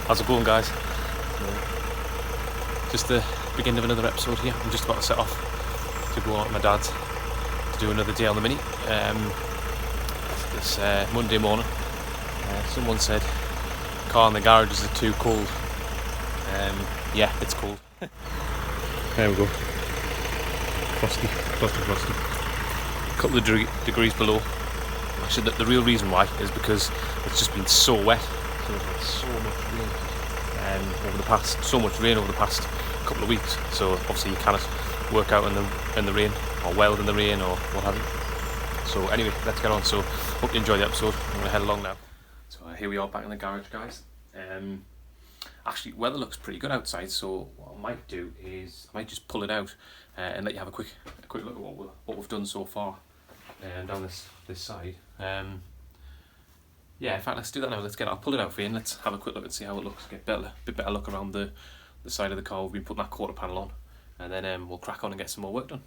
How's it going, guys? Just the beginning of another episode here. I'm just about to set off to go out with my dad to do another day on the Mini. This Monday morning. Someone said car in the garage is too cold. Yeah, it's cold. There we go. Frosty. A couple of degrees below. Actually, the real reason why is because it's just been so wet. So we've had so much rain over the past couple of weeks. So obviously you cannot work out in the rain or weld in the rain or what have you. So anyway, let's get on. So hope you enjoy the episode. I'm going to head along now. So here we are back in the garage, guys. Actually, weather looks pretty good outside. So what I might do is I might just pull it out and let you have a quick look at what we've done so far down this side. Yeah, in fact, let's do that now. I'll pull it out for you and let's have a quick look and see how it looks. Get a bit better look around the side of the car. We've been putting that quarter panel on, and then we'll crack on and get some more work done.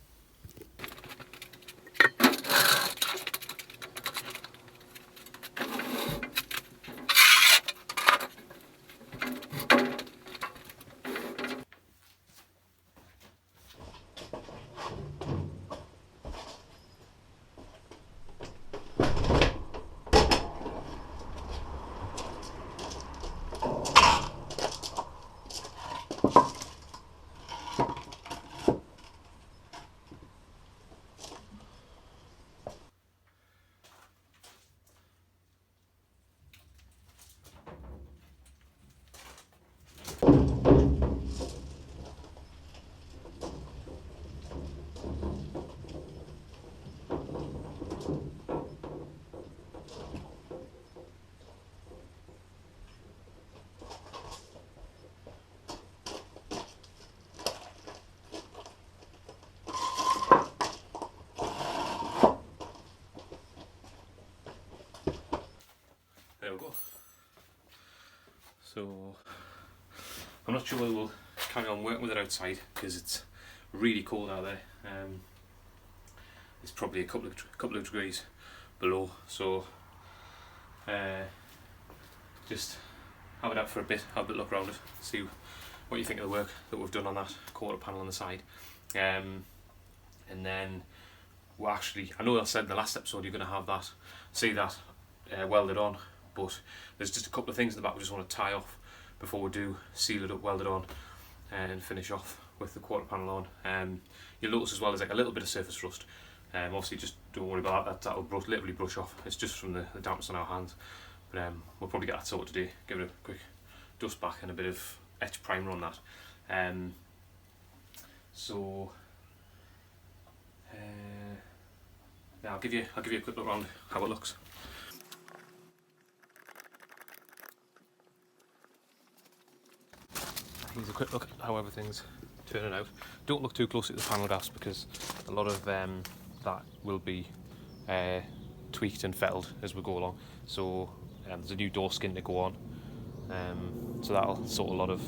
There we go. So I'm not sure whether we'll carry on working with it outside because it's really cold out there. It's probably a couple of degrees below. So just have it out for a bit, have a bit look around it, see what you think of the work that we've done on that quarter panel on the side. And then we'll actually, I know I said in the last episode you're going to have that, see that welded on. But there's just a couple of things in the back we just want to tie off before we do seal it up, weld it on, and finish off with the quarter panel on. You'll notice as well there's like a little bit of surface rust. Obviously just don't worry about that, that'll literally brush off. It's just from the dampness on our hands. But we'll probably get that sorted today, give it a quick dust back and a bit of etch primer on that. Yeah, I'll give you a quick look around how it looks. Here's a quick look at how everything's turning out. Don't look too closely at the panel gaps because a lot of that will be tweaked and fettled as we go along. So there's a new door skin to go on, so that'll sort a lot of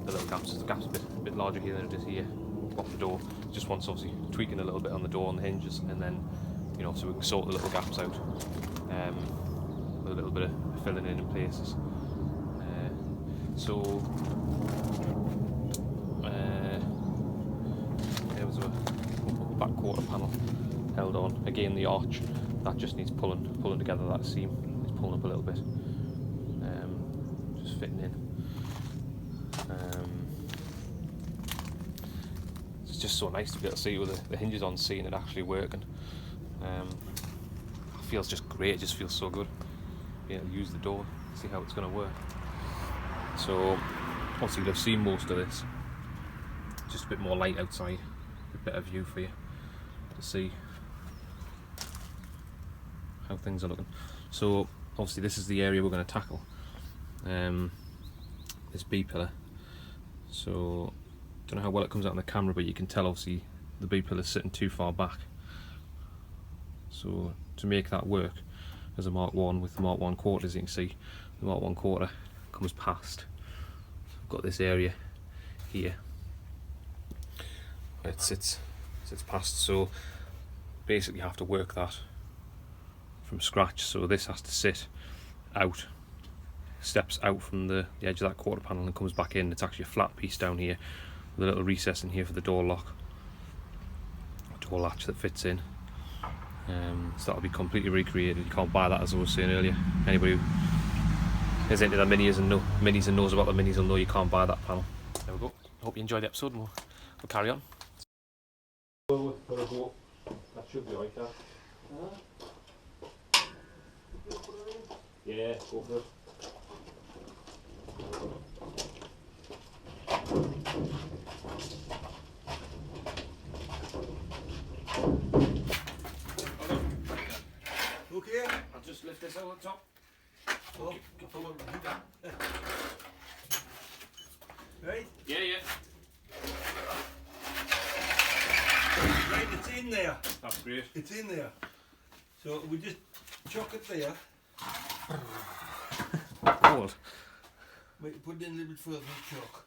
the little gaps. The gap's a bit larger here than it is here off the door. Just wants obviously tweaking a little bit on the door and the hinges, and then so we can sort the little gaps out with a little bit of filling in places. There was a back quarter panel held on. Again, the arch that just needs pulling together. That seam needs pulling up a little bit, just fitting in. It's just so nice to be able to see with the hinges on, seeing it actually working. It feels just great. It just feels so good being able to use the door, see how it's going to work. So obviously you'll have seen most of this, just a bit more light outside, a better view for you to see how things are looking. So obviously this is the area we're going to tackle, this B-pillar. So don't know how well it comes out on the camera, but you can tell obviously the B-pillar is sitting too far back. So to make that work as a Mark 1 with the Mark 1 quarter, as you can see, the Mark 1 quarter comes past. I've got this area here. It sits past, so basically you have to work that from scratch. So this has to sit out steps out from the edge of that quarter panel and comes back in. It's actually a flat piece down here with a little recess in here for the door lock, door latch that fits in. So that'll be completely recreated. You can't buy that, as I was saying earlier. Anybody who is into the minis and knows about the minis will know you can't buy that panel. There we go. Hope you enjoyed the episode, and we'll carry on. That should be right, that. Yeah, go for it. Okay. I'll just lift this over the top. Oh, right? Yeah. Right, it's in there. That's great. It's in there. So we just chuck it there. Cold. Wait, put it in a little bit further and chuck.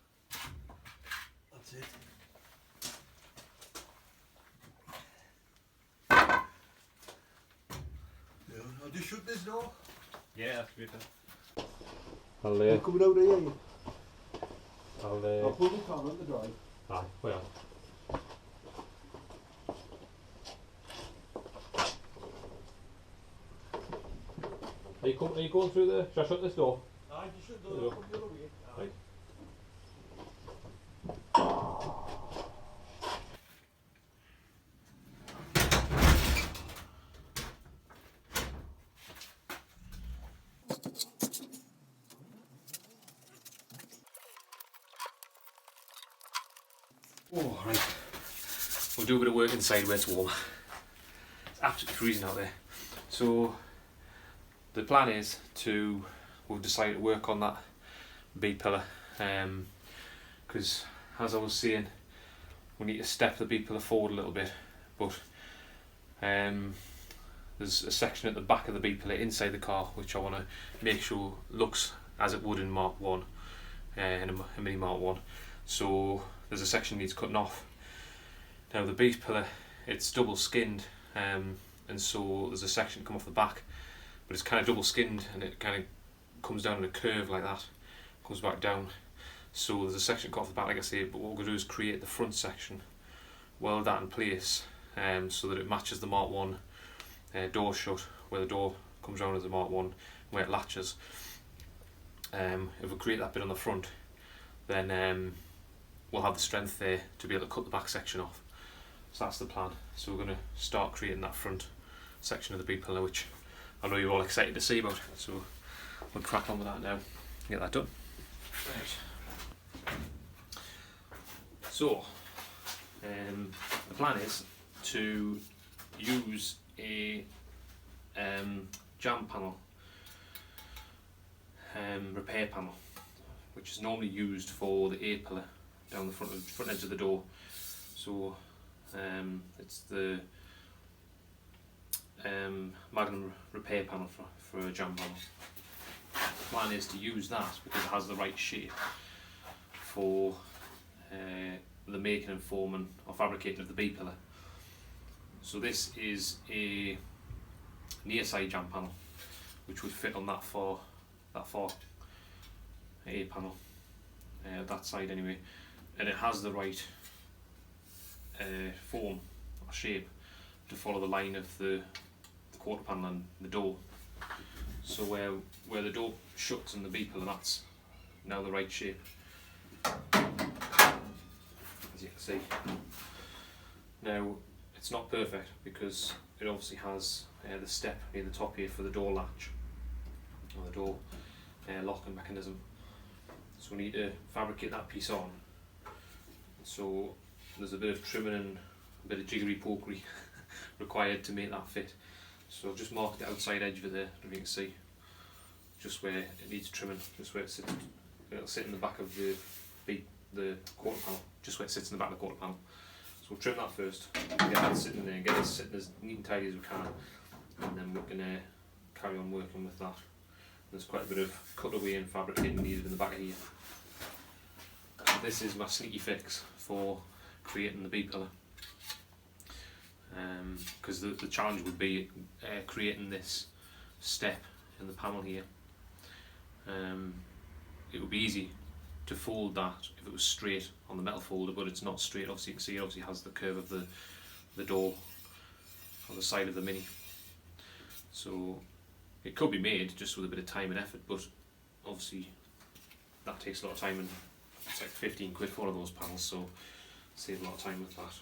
That's it. Yeah, I'll just shut this door. Yeah, that's great. You're coming out here. I'll pull the car on the drive. Aye, well. Are you going through the... Should I shut this door? Aye, just shut the door. Come the other way. Right. Oh, right. We'll do a bit of work inside where it's warm. It's absolutely freezing out there. So the plan is we've decided to work on that B-pillar, because as I was saying, we need to step the B-pillar forward a little bit, but there's a section at the back of the B-pillar inside the car which I want to make sure looks as it would in Mark 1, in a Mini Mk1. So there's a section that needs cutting off. Now the B-pillar, it's double skinned, and so there's a section come off the back, but it's kind of double skinned and it kind of comes down in a curve like that, comes back down. So there's a section cut off the back, like I say, but what we're going to do is create the front section, weld that in place, so that it matches the Mark 1 door shut, where the door comes round as the Mark 1, where it latches. If we create that bit on the front, then we'll have the strength there to be able to cut the back section off. So that's the plan. So we're going to start creating that front section of the B-pillar, which I know you're all excited to see about. So we'll crack on with that now and get that done. Right. So the plan is to use a jam panel, repair panel, which is normally used for the A-pillar down the front edge of the door. So it's the Magnum repair panel for a jam panel. The plan is to use that because it has the right shape for the making and forming or fabricating of the B-pillar. So this is a near side jam panel which would fit on that far A panel, that side anyway, and it has the right form or shape to follow the line of the quarter panel and the door. So where the door shuts in the B-pillar, that's now the right shape, as you can see. Now it's not perfect because it obviously has the step near the top here for the door latch or the door locking mechanism. So we need to fabricate that piece on. So there's a bit of trimming and a bit of jiggery pokery required to make that fit. So I've just marked the outside edge of it there, if you can see, just where it needs trimming, just where it sits. It'll sit in the back of the quarter panel, just where it sits in the back of the quarter panel. So we'll trim that first, get that sitting there, get it sitting as neat and tidy as we can, and then we can carry on working with that. There's quite a bit of cutaway and fabricating needed in the back of here. This is my sneaky fix for creating the B-pillar, because the challenge would be creating this step in the panel here, it would be easy to fold that if it was straight on the metal folder, but it's not straight. Obviously you can see it obviously has the curve of the door on the side of the Mini, so it could be made just with a bit of time and effort, but obviously that takes a lot of time, and it's like 15 quid for one of those panels, so save a lot of time with that.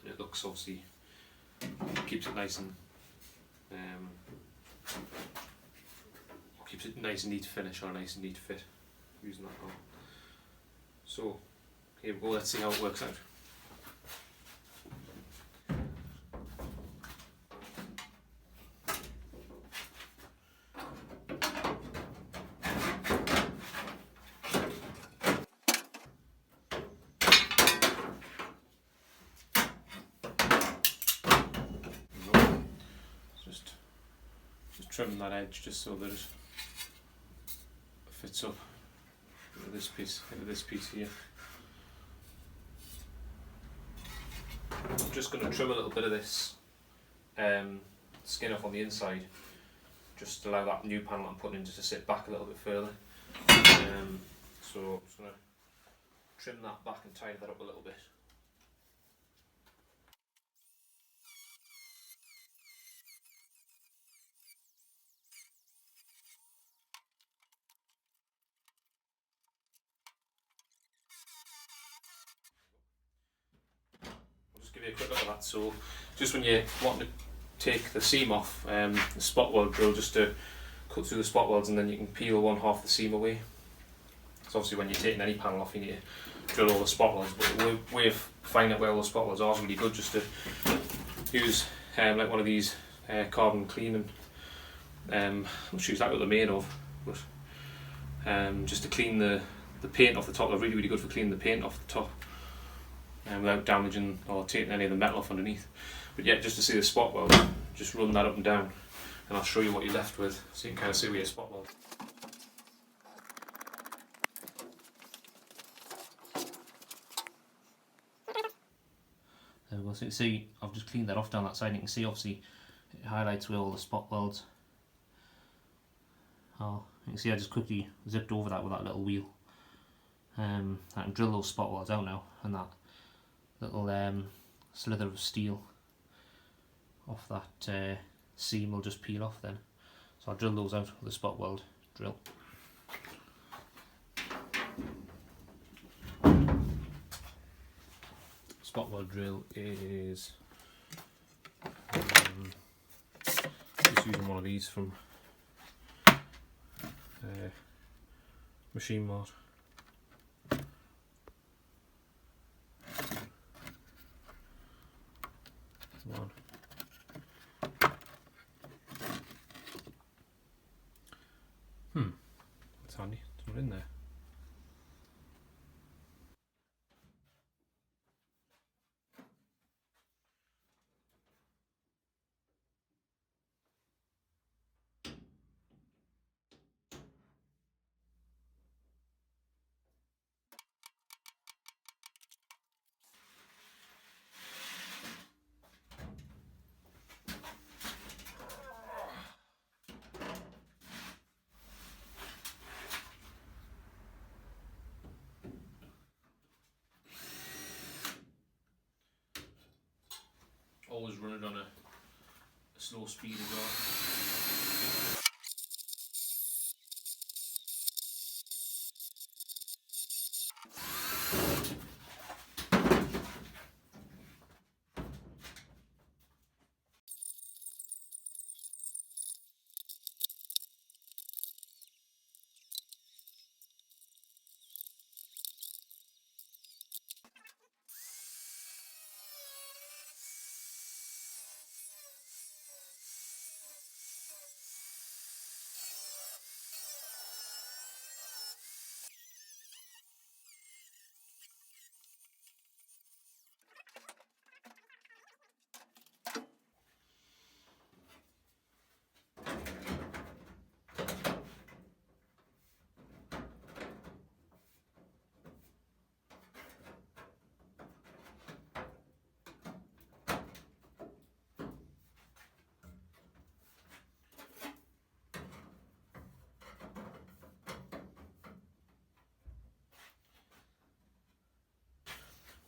And it looks, obviously keeps it nice and keeps it nice and neat finish, or a nice and neat fit using that panel. So here we go, let's see how it works out. Just trimming that edge just so that it fits up into this piece here. I'm just going to trim a little bit of this skin off on the inside, just to allow that new panel I'm putting in just to sit back a little bit further. So I'm just going to trim that back and tidy that up a little bit. Give you a quick look at that. So just when you want to take the seam off, the spot weld drill, just to cut through the spot welds, and then you can peel one half the seam away. So obviously when you're taking any panel off, you need to drill all the spot welds, but the way of finding out where all the spot welds are is really good, just to use like one of these carbon cleaning, I'm not sure exactly what they're made of, but just to clean the paint off the top. They're really good for cleaning the paint off the top, without damaging or taking any of the metal off underneath. But yeah, just to see the spot weld, just run that up and down, and I'll show you what you're left with, so you can kind of see where your spot weld. There we go. So you can see I've just cleaned that off down that side, and you can see obviously it highlights where all the spot welds are. You can see I just quickly zipped over that with that little wheel. I can drill those spot welds out now, and that little slither of steel off that seam will just peel off then. So I'll drill those out with a spot weld drill. Spot weld drill is just using one of these from Machine Mart. One. That's handy. It's not in there. Always run it on a slow speed as well.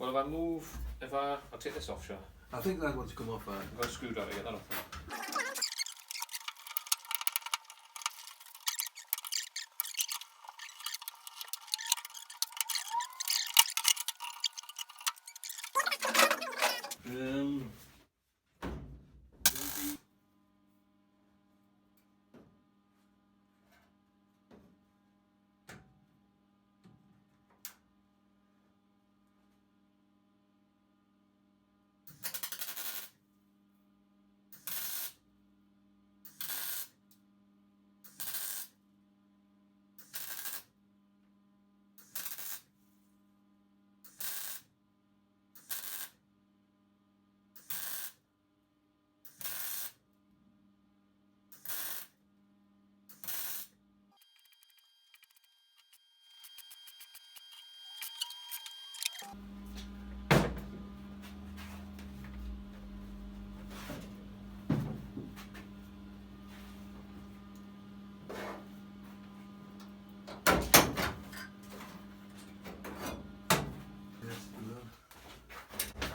Well, I'll take this off, shall I? I think that one's come off. I've got a screwdriver to get that off.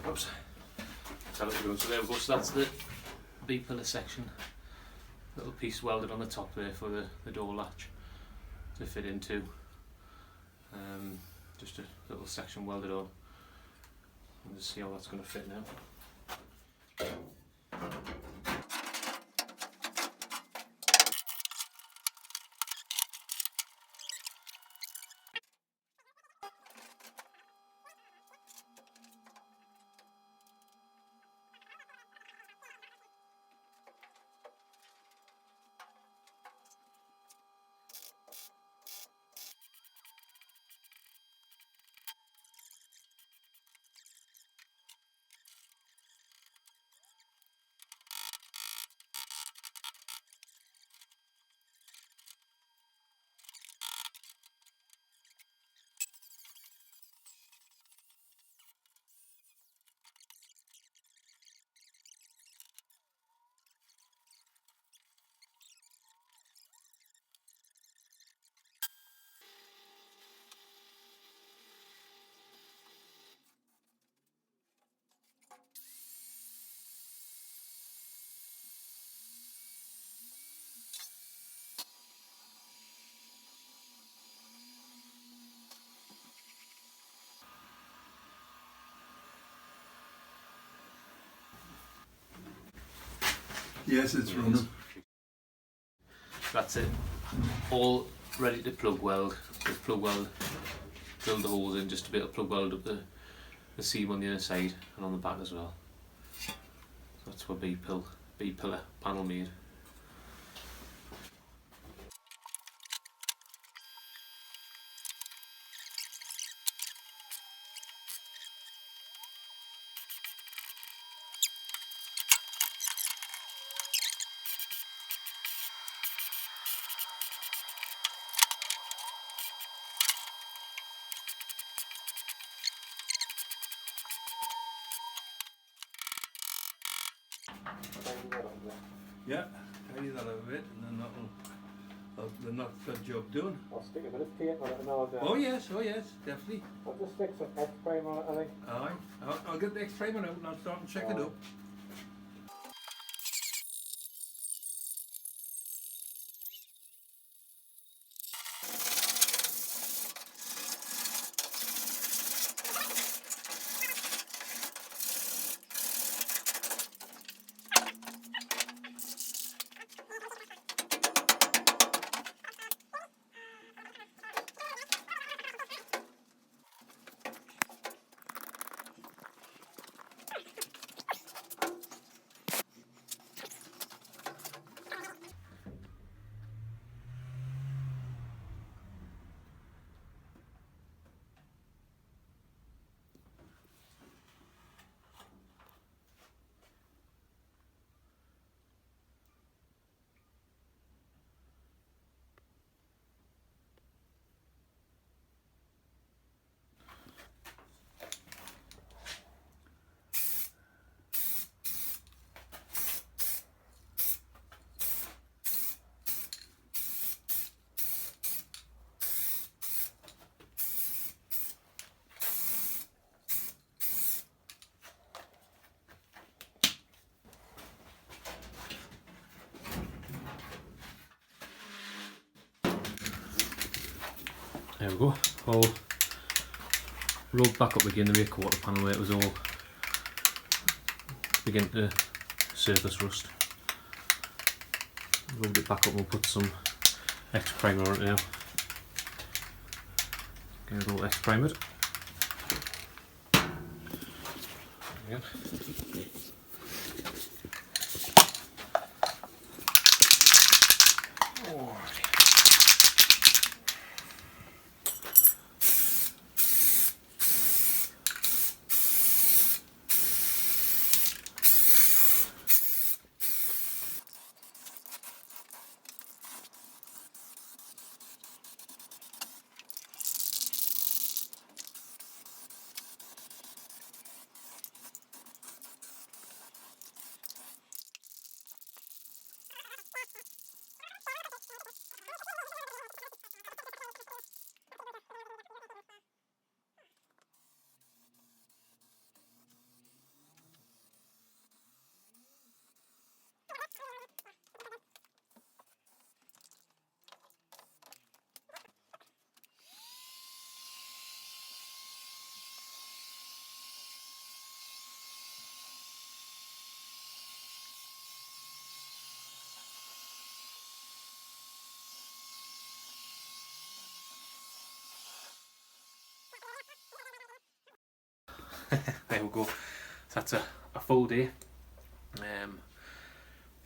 Oops. So there we go. So that's the B-pillar section. Little piece welded on the top there for the door latch to fit into. Just a little section welded on. We'll just see how that's going to fit now. Yes, it's running. That's it. All ready to plug weld. Just plug weld, drill the holes in just to be able to plug weld up the seam on the other side and on the back as well. So that's what B-pillar panel made. Yeah, tidy that a bit, and then that'll not that job done. I'll stick a bit of paint on it and I'll Oh yes, definitely. I'll just stick some X-frame on it, I think. Aye, I'll get the X-frame out and I'll start and check it up. There we go, all rubbed back up again, the rear quarter panel where it was all beginning to surface rust. Rubbed it back up and we'll put some extra primer on it now. Get it all extra primered. Again. There we go. So that's a full day.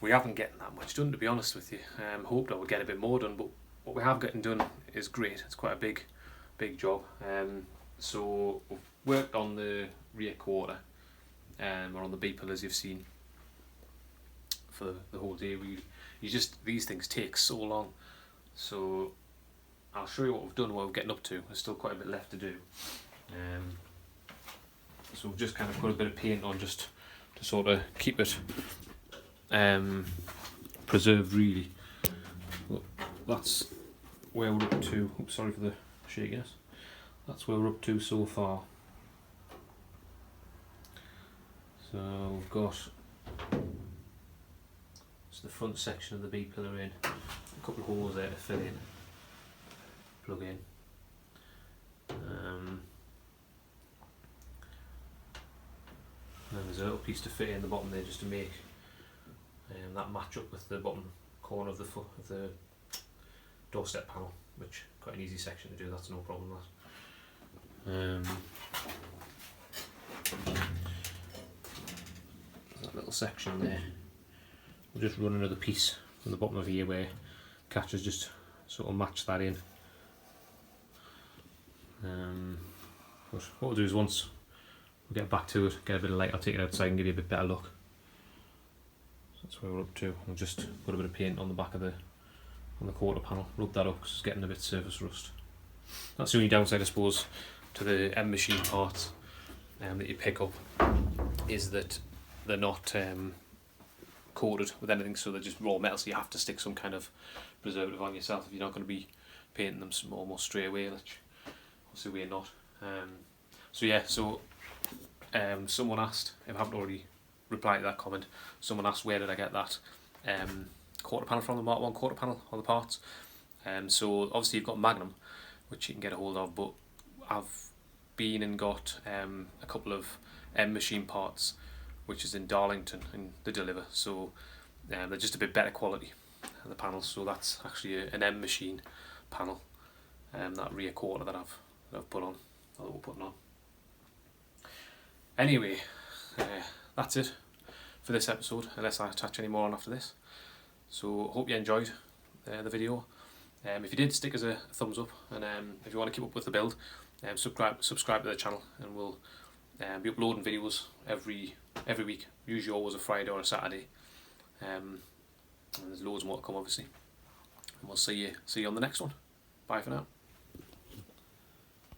We haven't getting that much done, to be honest with you. Hoped I would get a bit more done, but what we have getting done is great. It's quite a big job. So we've worked on the rear quarter, or on the B-pillars you've seen for the whole day. These things take so long. So I'll show you what we've done, what we're getting up to. There's still quite a bit left to do. So we've just kind of put a bit of paint on just to sort of keep it preserved, really. But that's where we're up to. Oops, sorry for the shakiness. That's where we're up to so far. So we've got the front section of the B-pillar in, a couple of holes there to fill in, plug in. And then there's a little piece to fit in the bottom there just to make that match up with the bottom corner of the doorstep panel, which quite an easy section to do. That's no problem. That little section there. We'll just run another piece from the bottom of here where catchers just sort of match that in. But what we'll do is once we'll get back to it, get a bit of light, I'll take it outside and give you a bit better look. So that's where we're up to. We'll just put a bit of paint on the back of the quarter panel, rub that up because it's getting a bit surface rust. That's the only downside, I suppose, to the M machine parts that you pick up, is that they're not coated with anything, so they're just raw metal, so you have to stick some kind of preservative on yourself if you're not going to be painting them almost straight away, which obviously we're not. Someone asked, if I haven't already replied to that comment, someone asked where did I get that quarter panel from, the Mark 1 quarter panel on the parts. So obviously you've got Magnum, which you can get a hold of, but I've been and got a couple of M machine parts, which is in Darlington, and they deliver, so they're just a bit better quality, the panels. So that's actually an M machine panel, that rear quarter that I've put on, or that we're putting on. Anyway, that's it for this episode, unless I touch any more on after this. So hope you enjoyed the video. If you did, stick us a thumbs up, and if you want to keep up with the build, subscribe to the channel, and we'll be uploading videos every week, usually always a Friday or a Saturday. And there's loads more to come, obviously. And we'll see you on the next one. Bye for now.